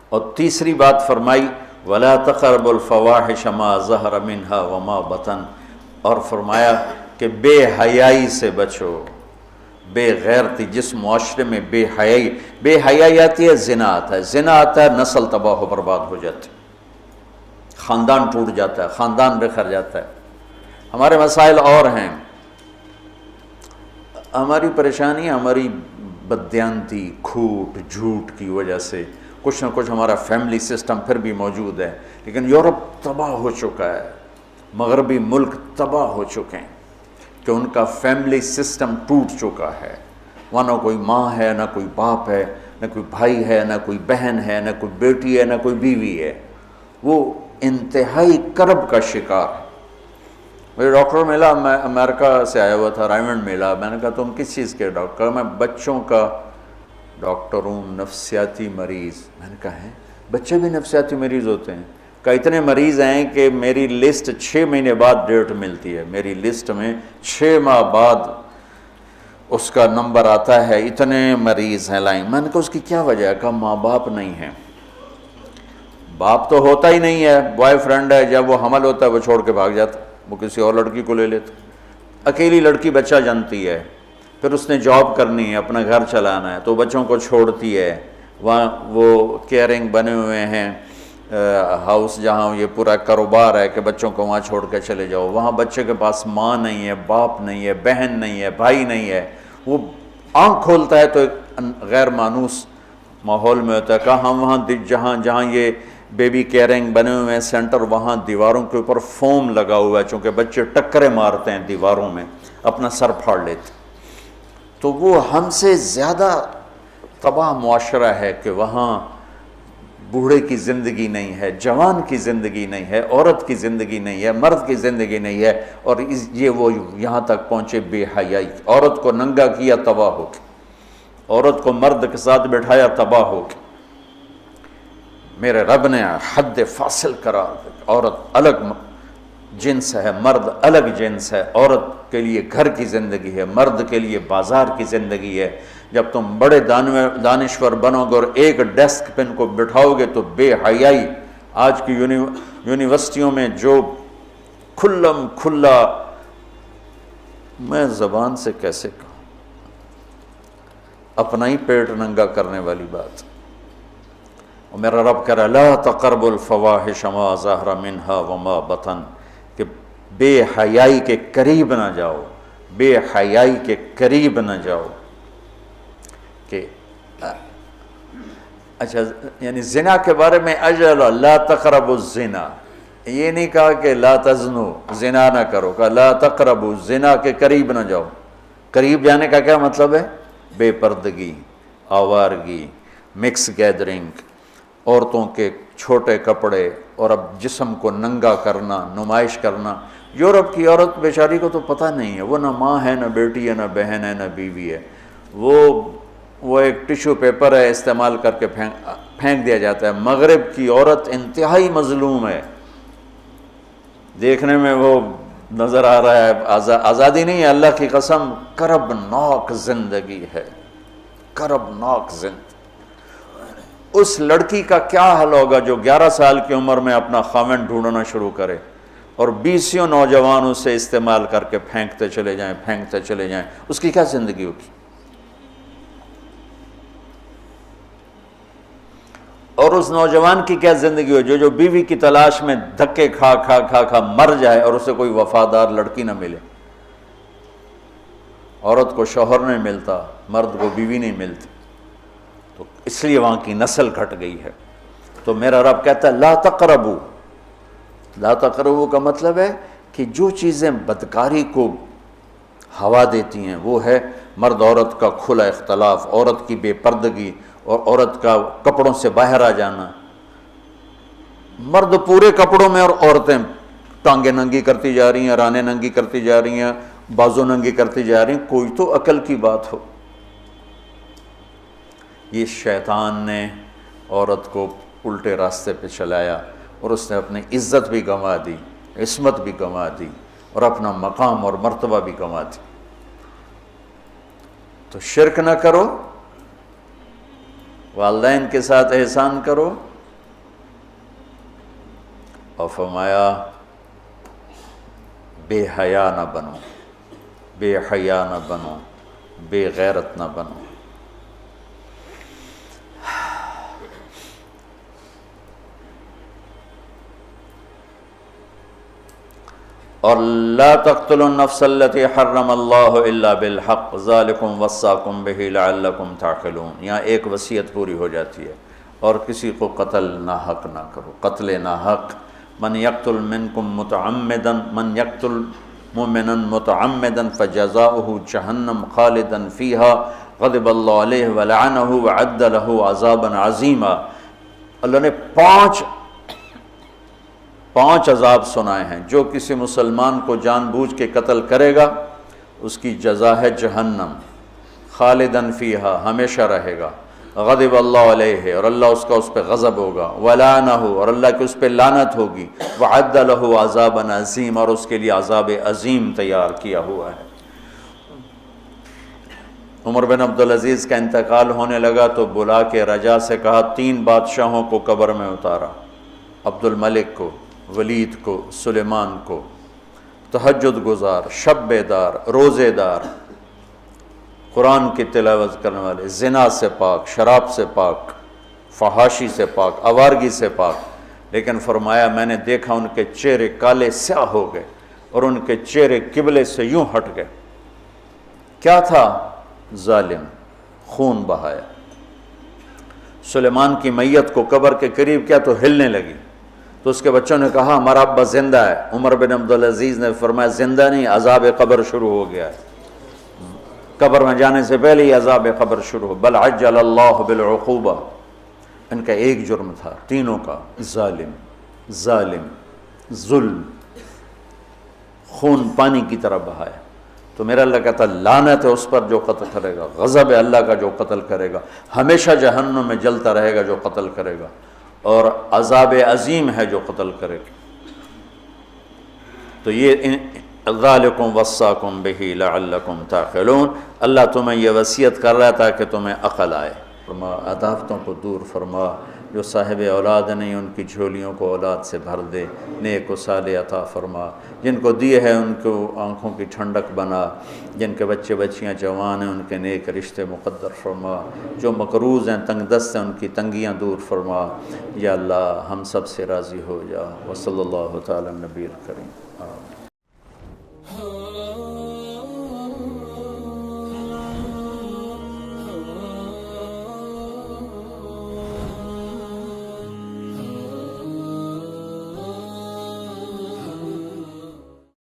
اور تیسری بات فرمائی وَلَا تَقْرَبُوا الْفَوَاحِشَ مَا ظَهَرَ مِنْهَا وَمَا بَطَنَ، اور فرمایا کہ بے حیائی سے بچو، بے غیرتی، جس معاشرے میں بے حیائی آتی ہے زنا آتا ہے، زنا آتا ہے نسل تباہ و برباد ہو جاتی ہے، خاندان ٹوٹ جاتا ہے، خاندان بکھر جاتا ہے۔ ہمارے مسائل اور ہیں، ہماری پریشانی ہماری بددیانتی، کھوٹ، جھوٹ کی وجہ سے کچھ نہ کچھ ہمارا فیملی سسٹم پھر بھی موجود ہے، لیکن یورپ تباہ ہو چکا ہے، مغربی ملک تباہ ہو چکے ہیں کہ ان کا فیملی سسٹم ٹوٹ چکا ہے، وہاں نہ کوئی ماں ہے، نہ کوئی باپ ہے، نہ کوئی بھائی ہے، نہ کوئی بہن ہے، نہ کوئی بیٹی ہے، نہ کوئی بیوی ہے، وہ انتہائی کرب کا شکار ہے۔ مجھے ڈاکٹر ملا، میں امریکہ سے آیا ہوا تھا، رائمنڈ ملا، میں نے کہا تم کس چیز کے ڈاکٹر؟ میں بچوں کا ڈاکٹر ہوں، نفسیاتی مریض۔ میں نے کہا ہے بچے بھی نفسیاتی مریض ہوتے ہیں؟ کہ اتنے مریض ہیں کہ میری لسٹ 6 مہینے بعد ڈیٹ ملتی ہے، میری لسٹ میں 6 ماہ بعد اس کا نمبر آتا ہے، اتنے مریض ہیں لائن۔ میں نے کہا اس کی کیا وجہ ہے؟ کہا ماں باپ نہیں ہیں۔ باپ تو ہوتا ہی نہیں ہے، بوائے فرینڈ ہے، جب وہ حمل ہوتا ہے وہ چھوڑ کے بھاگ جاتا، وہ کسی اور لڑکی کو لے لیتا، اکیلی لڑکی بچہ جانتی ہے، پھر اس نے جاب کرنی ہے، اپنا گھر چلانا ہے، تو بچوں کو چھوڑتی ہے، وہاں وہ کیئرنگ بنے ہوئے ہیں ہاؤس، جہاں یہ پورا کاروبار ہے کہ بچوں کو وہاں چھوڑ کے چلے جاؤ، وہاں بچے کے پاس ماں نہیں ہے، باپ نہیں ہے، بہن نہیں ہے، بھائی نہیں ہے، وہ آنکھ کھولتا ہے تو ایک غیر مانوس ماحول میں ہوتا ہے۔ کہ ہم وہاں جہاں یہ بیبی کیئرنگ بنے ہوئے ہیں سینٹر، وہاں دیواروں کے اوپر فوم لگا ہوا ہے، چونکہ بچے ٹکرے مارتے ہیں دیواروں میں، اپنا سر پھاڑ لیتے، تو وہ ہم سے زیادہ تباہ معاشرہ ہے کہ وہاں بوڑھے کی زندگی نہیں ہے، جوان کی زندگی نہیں ہے، عورت کی زندگی نہیں ہے، مرد کی زندگی نہیں ہے، اور یہ وہ یہاں تک پہنچے بے حیائی، عورت کو ننگا کیا تباہ ہو کے، عورت کو مرد کے ساتھ بٹھایا تباہ ہو کے۔ میرے رب نے حد فاصل کرا، عورت الگ جنس ہے، مرد الگ جنس ہے، عورت کے لیے گھر کی زندگی ہے، مرد کے لیے بازار کی زندگی ہے۔ جب تم بڑے دانشور بنو گے اور ایک ڈیسک پہ ان کو بٹھاؤ گے تو بے حیائی، آج کی یونیورسٹیوں میں جو کھلم کھلا، میں زبان سے کیسے کہوں، اپنا ہی پیٹ ننگا کرنے والی بات، اور میرا رب کہہ رہا ہے لا تقربوا الفواحش ما ظہر منہا وما بطن، کہ بے حیائی کے قریب نہ جاؤ، بے حیائی کے قریب نہ جاؤ۔ کہ اچھا، یعنی زنا کے بارے میں اجل لا تقربوا الزنا، یہ نہیں کہا کہ لا تزنوا، زنا نہ کرو، کہا لا تقربوا، زنا کے قریب نہ جاؤ۔ قریب جانے کا کیا مطلب ہے؟ بے پردگی، آوارگی، مکس گیدرنگ، عورتوں کے چھوٹے کپڑے، اور اب جسم کو ننگا کرنا، نمائش کرنا۔ یورپ کی عورت بیچاری کو تو پتہ نہیں ہے، وہ نہ ماں ہے، نہ بیٹی ہے، نہ بہن ہے، نہ بیوی ہے، وہ ایک ٹیشو پیپر ہے، استعمال کر کے پھینک دیا جاتا ہے۔ مغرب کی عورت انتہائی مظلوم ہے، دیکھنے میں وہ نظر آ رہا ہے آزادی نہیں ہے، اللہ کی قسم کربناک زندگی ہے، کربناک زندگی۔ اس لڑکی کا کیا حل ہوگا جو 11 سال کی عمر میں اپنا خاوند ڈھونڈنا شروع کرے اور 20 نوجوان اسے استعمال کر کے پھینکتے چلے جائیں، اس کی کیا زندگی ہوگی؟ اور اس نوجوان کی کیا زندگی ہو جو بیوی کی تلاش میں دھکے کھا مر جائے اور اسے کوئی وفادار لڑکی نہ ملے۔ عورت کو شوہر نہیں ملتا، مرد کو بیوی نہیں ملتی، تو اس لیے وہاں کی نسل گھٹ گئی ہے۔ تو میرا رب کہتا ہے لا تقربوا، لا تقربوا کا مطلب ہے کہ جو چیزیں بدکاری کو ہوا دیتی ہیں وہ ہے مرد عورت کا کھلا اختلاف، عورت کی بے پردگی، اور عورت کا کپڑوں سے باہر آ جانا، مرد پورے کپڑوں میں اور عورتیں ٹانگیں ننگی کرتی جا رہی ہیں، رانیں ننگی کرتی جا رہی ہیں، بازو ننگی کرتی جا رہی ہیں، کوئی تو عقل کی بات ہو۔ یہ شیطان نے عورت کو الٹے راستے پہ چلایا اور اس نے اپنی عزت بھی گنوا دی، عصمت بھی گنوا دی، اور اپنا مقام اور مرتبہ بھی گنوا دی۔ تو شرک نہ کرو، والدین کے ساتھ احسان کرو، اور فرمایا بے حیا نہ بنو، بے حیا نہ بنو، بے غیرت نہ بنو۔ اور لا تقتلوا النفس التي حرم اللہ الا بالحق ذالکم وصاکم بہ لعلکم تعقلون۔ یہاں ایک وصیت پوری ہو جاتی ہے، اور کسی کو قتل ناحق نہ کرو، قتل ناحق۔ من یقتل منکم متعمدا، من یقتل مؤمنا متعمدا فجزاؤہ جہنم خالدا فیہا غضب اللہ علیہ ولعنہ وعد لہ عذابا عظیما۔ اللہ نے پانچ عذاب سنائے ہیں۔ جو کسی مسلمان کو جان بوجھ کے قتل کرے گا اس کی جزا ہے جہنم، خالداً فیہا، ہمیشہ رہے گا، غضب اللہ علیہ، اور اللہ اس پہ غضب ہوگا، ولعنہ، اور اللہ کی اس پہ لعنت ہوگی، وعد لہ عذابا عظیم، اور اس کے لیے عذاب عظیم تیار کیا ہوا ہے۔ عمر بن عبدالعزیز کا انتقال ہونے لگا تو بلا کے رجا سے کہا 3 بادشاہوں کو قبر میں اتارا، عبد الملک کو، ولید کو، سلیمان کو، تہجد گزار، شب بیدار، روزے دار، قرآن کی تلاوت کرنے والے، زنا سے پاک، شراب سے پاک، فحاشی سے پاک، آوارگی سے پاک۔ لیکن فرمایا میں نے دیکھا ان کے چہرے کالے سیاہ ہو گئے، اور ان کے چہرے قبلے سے یوں ہٹ گئے۔ کیا تھا؟ ظالم، خون بہایا۔ سلیمان کی میت کو قبر کے قریب کیا تو ہلنے لگی، تو اس کے بچوں نے کہا ہمارا ابا زندہ ہے۔ عمر بن عبدالعزیز نے فرمایا زندہ نہیں، عذاب قبر شروع ہو گیا ہے، قبر میں جانے سے پہلے ہی عذاب قبر شروع ہو۔ بل عجل اللہ بالعقوبہ۔ ان کا ایک جرم تھا تینوں کا، ظالم، ظلم، خون پانی کی طرح بہایا۔ تو میرا اللہ کہتا لعنت ہے اس پر جو قتل کرے گا، غضب ہے اللہ کا جو قتل کرے گا، ہمیشہ جہنم میں جلتا رہے گا جو قتل کرے گا، اور عذاب عظیم ہے جو قتل کرے گا۔ تو یہ ذالکم وصاکم بہ لعلکم تعقلون، اللہ تمہیں یہ وصیت کر رہا ہے تاکہ تمہیں عقل آئے۔ فرما عداوتوں کو دور فرما، جو صاحب اولاد نہیں ان کی جھولیوں کو اولاد سے بھر دے، نیک و صالح عطا فرما، جن کو دیے ہیں ان کو آنکھوں کی ٹھنڈک بنا، جن کے بچے بچیاں جوان ہیں ان کے نیک رشتے مقدر فرما، جو مقروض ہیں تنگ دست ہیں ان کی تنگیاں دور فرما۔ یا اللہ ہم سب سے راضی ہو جا، وصلی اللہ تعالی نبی الکریم۔